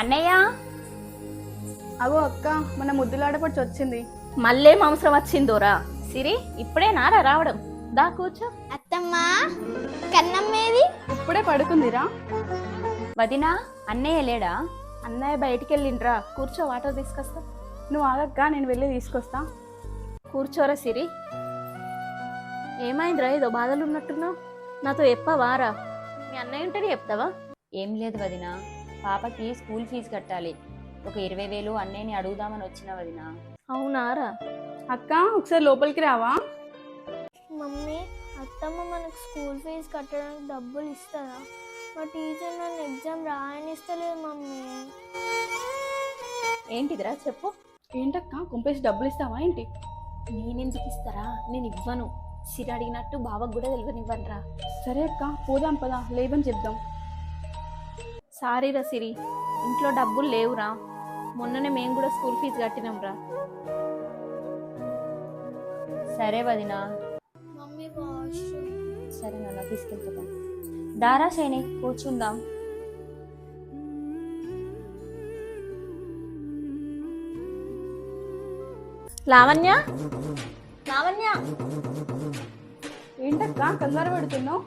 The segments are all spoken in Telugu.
అన్నయ్య అగో అక్క మన ముద్దులాడపడిచి వచ్చింది. మళ్ళేం అవసరం వచ్చిందోరా సిరి? ఇప్పుడే నారా రావడం. దా కూర్చో. అత్తమ్మా కన్నమ్మేది? ఇప్పుడే పడుకుందిరా. వదినా అన్నయ్య లేడా? అన్నయ్య బయటికి వెళ్ళిండ్రా. కూర్చో, వాటర్ తీసుకొస్తా. నువ్వు ఆగక్క, నేను వెళ్ళి తీసుకొస్తా. కూర్చోరా సిరి. ఏమైందిరా, ఏదో బాధలు ఉన్నట్టున్నావు? నాతో చెప్పవారా? మీ అన్నయ్య ఉంటేనే చెప్తావా? ఏం లేదు వదినా, పాపకి స్కూల్ ఫీజు కట్టాలి. ఒక 20,000 అన్నయ్యని అడుగుదామని వచ్చిన వదినా. అవునారా? అక్క ఒకసారి లోపలికి రావా? మమ్మీ అత్తమ్మ మనకు స్కూల్ ఫీజు కట్టడానికి డబ్బులు ఇస్తుందా? మా టీచర్ నన్ను ఎగ్జామ్ రాయనిస్తలేదు మమ్మీ. ఏంటిదిరా చెప్పు. ఏంటక్క కొంపేసి డబ్బులు ఇస్తావా ఏంటి? నేనెందుకు ఇస్తారా? నేను ఇవ్వను. సిరి అడిగినట్టు బావకు కూడా తెలియనివ్వనురా. సరే అక్క, పోదాం పదా, లేవని చెప్దాం. సారీరా సిరి, ఇంట్లో డబ్బులు లేవురా. మొన్ననే మేము కూడా స్కూల్ ఫీజు కట్టినాంరా. సరే వదినా. Mummy washroom. సరే నాన్న, తీసుకెళ్తా. దారా శైని, కూర్చుందాం. లావణ్య, లావణ్య. ఏంటక్క కంగారు పడుతున్నావు?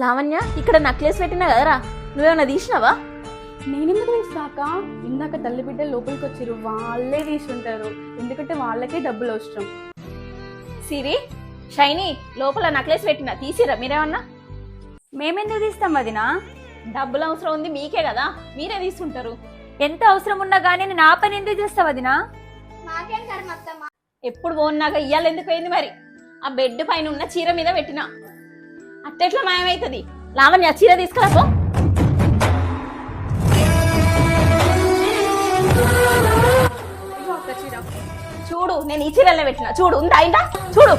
లావణ్య, ఇక్కడ నెక్లెస్ పెట్టినా కదరా, నువ్వేమన్నా తీసినావా? నేనెందుకు తీస్తాక? ఇందాక తల్లి బిడ్డలు లోపలికి వచ్చిర్రు, వాళ్ళే తీసుంటారు. ఎందుకంటే వాళ్ళకే డబ్బులు అవసరం. సిరి, షైని, లోపల నెక్లెస్ పెట్టినా తీసిరా మీరేమన్నా? మేమెందుకు తీస్తాం వదినా? డబ్బులు అవసరం ఉంది మీకే కదా, మీరే తీసుకుంటారు. ఎంత అవసరం ఉన్నా కానీ నేను ఆ పని ఎందుకు చేస్తా వదినా? మాకేం కర్మ అత్తమ్మ. ఎప్పుడు పోన్నాక ఇయ్యాలి ఎందుకు అయింది మరి? ఆ బెడ్ పైన ఉన్న చీర మీద పెట్టినా అట్టెట్లా మాయమవుతుంది? లావణ్య, చీర తీసుకురాపో. ఇదిగో అక్క చీర. చూడు, నేను ఈ చీరలే పెట్టినా. చూడు, ఉందా? అయిందా? చూడు.